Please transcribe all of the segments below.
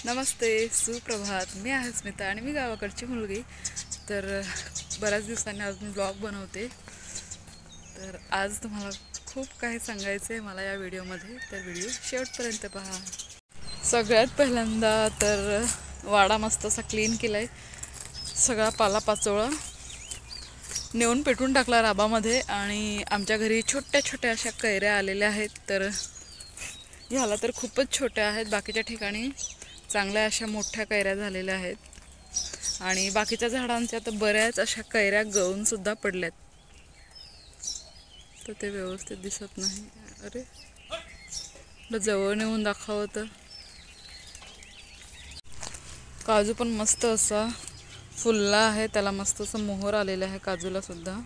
नमस्ते, सुप्रभात. मी आहे स्मिता आणि मी गावाकडची मुलगी. तर बऱ्याच दिवसांनी आज मी ब्लॉग बनवते. तर आज तुम्हाला खूप काही सांगायचं आहे मला या व्हिडिओमध्ये. तर व्हिडिओ शेवटपर्यंत पहा. सगळ्यात पहिल्यांदा तर वाडा मस्त असा क्लीन केला आहे. सगळा पालापाचोळा नेऊन पेटून टाकला राबामध्ये. आणि आमच्या घरी छोट्या छोट्या अशा कैऱ्या आलेल्या आहेत. तर ह्याला तर खूपच छोट्या आहेत. बाकीच्या ठिकाणी चांगल्या अशा मोठ्या कैऱ्या झालेल्या आहेत. आणि बाकीच्या झाडांच्या तर बऱ्याच अशा कैऱ्या गळून सुद्धा पडल्यात. तर ते व्यवस्थित दिसत नाही. अरे जवळ नेऊन दाखवलं तर काजू पण मस्त असा फुलला आहे. त्याला मस्त असं मोहर आलेलं आहे काजूला सुद्धा.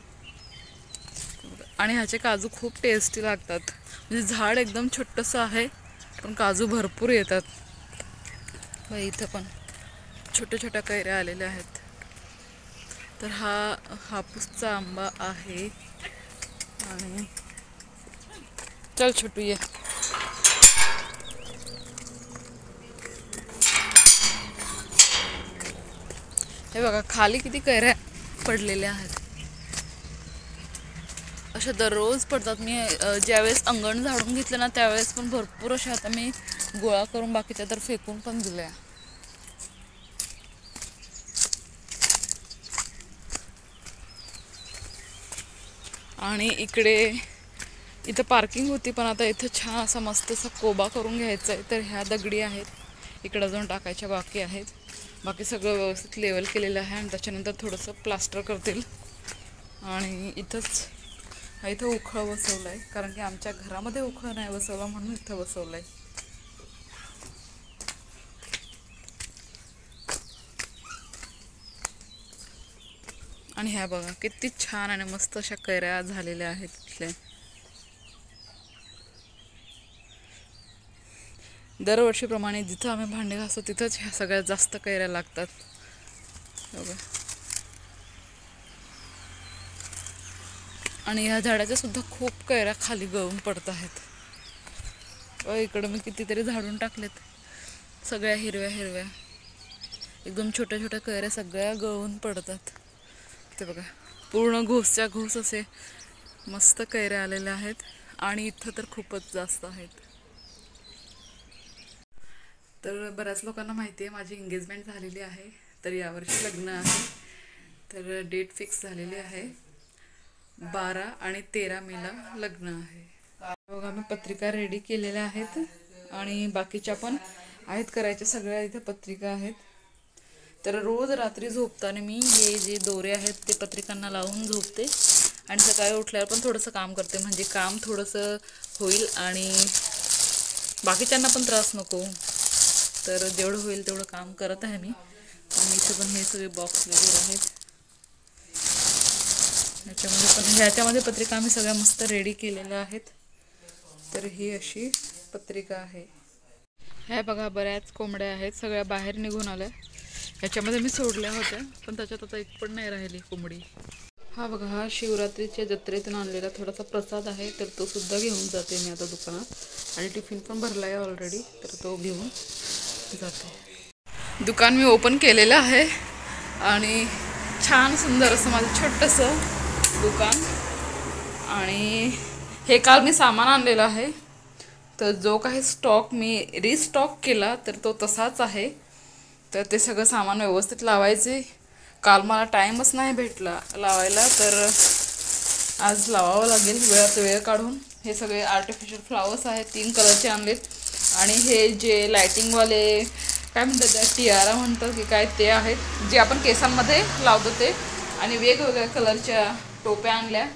आणि ह्याचे काजू खूप टेस्टी लागतात. म्हणजे झाड एकदम छोटंसं आहे पण काजू भरपूर येतात. इथं पण छोट्या छोट्या कैऱ्या आलेल्या आहेत. तर हा हापूसचा आंबा आहे. आणि चल छोटू ये. हे बघा खाली किती कैऱ्या पडलेल्या आहेत. अशा दररोज पडतात. मी ज्यावेळेस अंगण झाडून घेतलं ना त्यावेळेस पण भरपूर अशा आता मी गोळा करून बाकीच्या तर फेकून पण दिल्या. आणि इथं पार्किंग होती पण आता इथं छान असा मस्त असा कोबा करून घ्यायचा आहे. तर ह्या दगडी आहेत, इकडं जाऊन टाकायच्या बाकी आहेत. बाकी सगळं व्यवस्थित लेवल केलेलं आहे. आणि त्याच्यानंतर थोडंसं प्लास्टर करतील. आणि इथं उखळ बसवलं आहे कारण की आमच्या घरामध्ये उखळ नाही बसवला म्हणून इथं बसवलं आहे. आणि ह्या बघा किती छान आणि मस्त अशा कैऱ्या झालेल्या आहेत इथले. दरवर्षीप्रमाणे जिथं आम्ही भांडे घासतो तिथंच ह्या सगळ्यात जास्त कैऱ्या लागतात. बघा. आणि ह्या झाडाच्या सुद्धा खूप कैऱ्या खाली गळून पडत आहेत. इकडं मी कितीतरी झाडून टाकलेत. सगळ्या हिरव्या हिरव्या एकदम छोट्या छोट्या कैऱ्या सगळ्या गळून पडतात. ते बघा पूर्ण घोसच्या घोस असे मस्त कैऱ्या आलेल्या आहेत. आणि इथं तर खूपच जास्त आहेत. तर बऱ्याच लोकांना माहिती आहे माझी एंगेजमेंट झालेली आहे. तर यावर्षी लग्न आहे. तर डेट फिक्स झालेली आहे. 12 आणि 13 मेला लग्न आहे. बघा मी पत्रिका रेडी केलेल्या आहेत. आणि बाकीच्या पण आहेत करायच्या सगळ्या. इथे पत्रिका आहेत. तर रोज रात्री झोपताना मी हे जे दोरे आहेत ते पत्रिकांना लावून झोपते. आणि सकाळी उठल्यावर पण थोडंसं काम करते म्हणजे काम थोडंसं होईल आणि बाकीच्यांना पण त्रास नको. तर जेवढं होईल तेवढं काम करत आहे मी. आणि इथे पण हे सगळे बॉक्स वगैरे आहेत. ह्याच्यामध्ये पत्रिका आम्ही सगळ्या मस्त रेडी केलेल्या आहेत. तर ही अशी पत्रिका आहे. ह्या बघा बऱ्याच कोंबड्या आहेत. सगळ्या बाहेर निघून आल्या. ह्याच्यामध्ये मी सोडल्या होत्या पण त्याच्यात आता एक पण नाही राहिली कोंबडी. हा बघा हा शिवरात्रीच्या जत्रेतून आणलेला थोडासा प्रसाद आहे. तर तो सुद्धा घेऊन जाते मी आता दुकानात. आणि टिफिन पण भरला आहे ऑलरेडी. तर तो घेऊन जाते. दुकान मी ओपन केलेलं आहे. आणि छान सुंदर असं माझं छोटंसं दुकान. आणि हे काल मी सामान आणलेलं आहे. तर जो काही स्टॉक मी रिस्टॉक केला तर तो तसाच आहे. तर ते सगळं सामान व्यवस्थित लावायचे. काल मला टाईमच नाही भेटला लावायला. तर आज लावावं लागेल वेळात वेळ काढून. हे सगळे आर्टिफिशियल फ्लावर्स आहेत. 3 कलरचे आणलेत. आणि हे जे लायटिंगवाले काय म्हणतात त्या टियारा म्हणतात की काय ते आहेत जे आपण केसांमध्ये लावतो ते. आणि वेगवेगळ्या कलरच्या टोप्या आणल्या.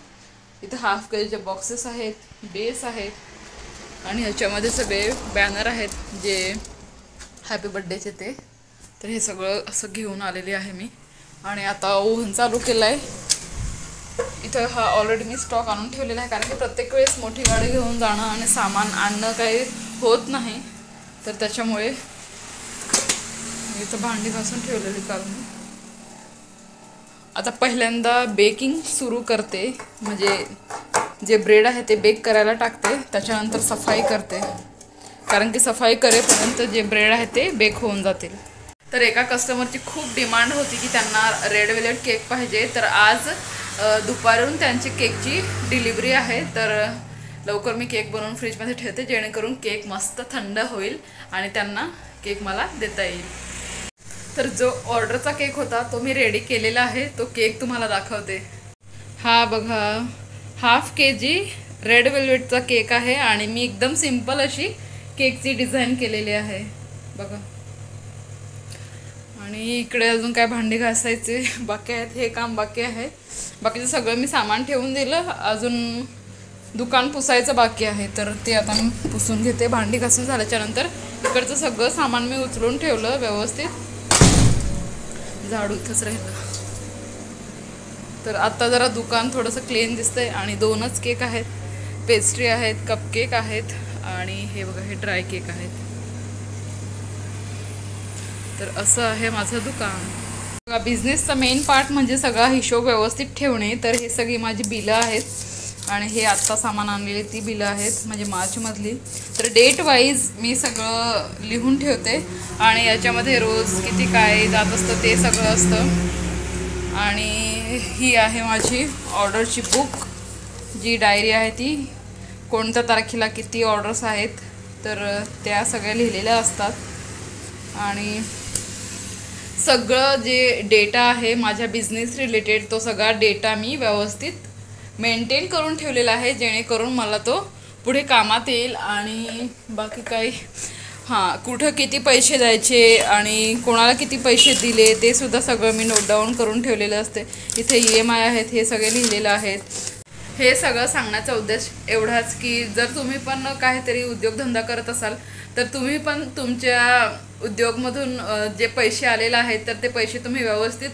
इथं हाफ केळीचे बॉक्सेस आहेत, बेस आहेत. आणि ह्याच्यामध्ये सगळे बॅनर आहेत जे हॅपी बर्थडेचे ते. तर हे सगळं असं घेऊन आलेली आहे मी. आणि आता ओव्हन चालू केलं आहे. इथं हा ऑलरेडी मी स्टॉक आणून ठेवलेला आहे कारण की प्रत्येक वेळेस मोठी गाडी घेऊन जाणं आणि सामान आणणं काही होत नाही. तर त्याच्यामुळे इथं भांडी घासून ठेवलेली काल मी. आता पहिल्यांदा बेकिंग सुरू करते. म्हणजे जे ब्रेड आहे ते बेक करायला टाकते. त्याच्यानंतर सफाई करते. कारण की सफाई करेपर्यंत जे ब्रेड आहे ते बेक होऊन जातील. तर एका कस्टमरची खूप डिमांड होती की त्यांना रेड वेल्वेट केक पाहिजे. तर आज दुपारून त्यांची केकची डिलिव्हरी आहे. तर लवकर मी केक बनवून फ्रीजमध्ये ठेवते जेणेकरून केक मस्त थंड होईल आणि त्यांना केक मला देता येईल. तर जो ऑर्डरचा केक होता तो मी रेडी केलेला आहे. तो केक तुम्हाला दाखवते. हा बघा, हाफ kg रेड वेल्वेटचा केक आहे आणि मी एकदम सिंपल अशी केकची डिझाईन केलेली आहे बघा. आणि इकडे अजून काय भांडी घासायचे बाकी आहेत, हे काम बाकी आहे. बाकीचं सगळं मी सामान ठेवून दिलं. अजून दुकान पुसायचं बाकी आहे तर ते आता मी पुसून घेते. भांडी घासून झाल्याच्या नंतर इकडचं सगळं सामान मी उचलून ठेवलं व्यवस्थित. झाडू इथंच राहिलं. तर आता जरा दुकान थोडंसं क्लीन दिसतंय आणि 2च केक आहेत. पेस्ट्री आहेत, कपकेक आहेत आणि हे बघा हे ड्राय केक आहेत. तर असं आहे माझं दुकान. बघा, बिझनेसचा मेन पार्ट म्हणजे सगळा हिशोब व्यवस्थित ठेवणे. तर हे सगळी माझी बिलं आहेत आणि हे आत्ता सामान आणलेली ती बिलं आहेत म्हणजे मार्चमधली. तर डेट वाईज मी सगळं लिहून ठेवते आणि याच्यामध्ये रोज किती काय जात असतं ते सगळं असतं. आणि ही आहे माझी ऑर्डरची बुक, जी डायरी आहे ती कोणत्या तारखेला किती ऑर्डर्स आहेत तर त्या सगळ्या लिहिलेल्या असतात. आणि सगळं जे डेटा आहे माझ्या बिझनेस रिलेटेड तो सगळा डेटा मी व्यवस्थित मेंटेन करून ठेवलेला आहे जेणेकरून मला तो पुढे कामात येईल. आणि बाकी काही कुठं किती पैसे द्यायचे आणि कोणाला किती पैसे दिले ते सुद्धा सगळं मी नोट डाऊन करून ठेवलेलं असते. इथे EMI आहेत हे सगळे लिहिलेलं आहेत. हे सगळं सांगण्याचा उद्देश एवढाच की जर तुम्ही पण काहीतरी उद्योगधंदा करत असाल तर तुम्ही पण तुमच्या उद्योगमधून जे पैसे आलेले आहेत तर ते पैसे तुम्ही व्यवस्थित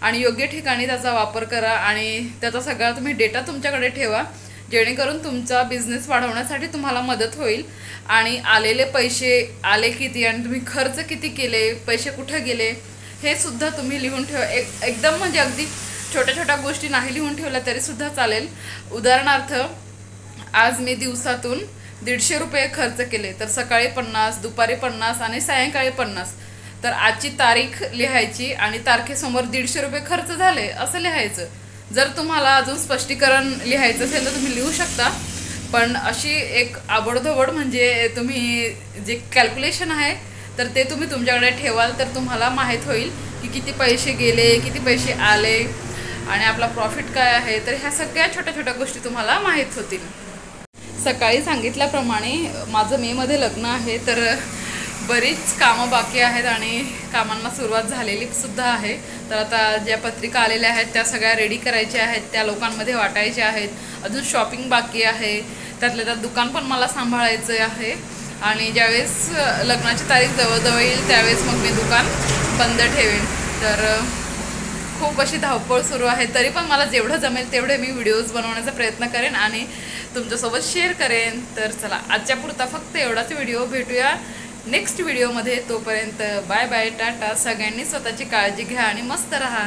आणि योग्य ठिकाणी त्याचा वापर करा आणि त्याचा सगळा तुम्ही डेटा तुमच्याकडे ठेवा जेणेकरून तुमचा बिझनेस वाढवण्यासाठी तुम्हाला मदत होईल. आणि आलेले पैसे आले किती आणि तुम्ही खर्च किती केले, पैसे कुठे गेले हे सुद्धा तुम्ही लिहून ठेवा. एकदम म्हणजे अगदी छोट्या छोट्या गोष्टी नाही लिहून ठेवल्या तरी सुद्धा चालेल. उदाहरणार्थ आज मी दिवसातून 150 रुपये खर्च केले तर सकाळी 50, दुपारी 50 आणि सायंकाळी 50. तर आजची तारीख लिहायची आणि तारखेसमोर 150 रुपये खर्च झाले असं लिहायचं. जर तुम्हाला अजून स्पष्टीकरण लिहायचं असेल तर तुम्ही लिहू शकता. पण अशी एक आबडधोबड म्हणजे तुम्ही जे कॅल्क्युलेशन आहे तर ते तुम्ही तुमच्याकडे ठेवाल तर तुम्हाला माहीत होईल की किती पैसे गेले, किती पैसे आले आणि आपला प्रॉफिट काय आहे. तर ह्या सगळ्या छोट्या छोट्या गोष्टी तुम्हाला माहीत होतील. सकाळी सांगितल्याप्रमाणे माझं मेमध्ये लग्न आहे तर बरीच कामं बाकी आहेत आणि कामांना सुरुवात झालेली सुद्धा आहे. तर आता ज्या पत्रिका आलेल्या आहेत त्या सगळ्या रेडी करायच्या आहेत, त्या लोकांमध्ये वाटायच्या आहेत. अजून शॉपिंग बाकी आहे, त्यातल्या त्यात दुकान पण मला सांभाळायचं आहे. आणि ज्यावेळेस लग्नाची तारीख जवळजवळ येईल त्यावेळेस मग मी दुकान बंद ठेवेन. तर खूप अशी धावपळ सुरू आहे. तरी पण मला जेवढं जमेल तेवढे मी व्हिडिओज बनवण्याचा प्रयत्न करेन आणि तुमच्यासोबत शेअर करेन. तर चला आजच्या पुरता फक्त एवढाच व्हिडिओ. भेटूया नेक्स्ट व्हिडिओमध्ये. तोपर्यंत बाय बाय, टाटा. सगळ्यांनी स्वतःची काळजी घ्या आणि मस्त राहा.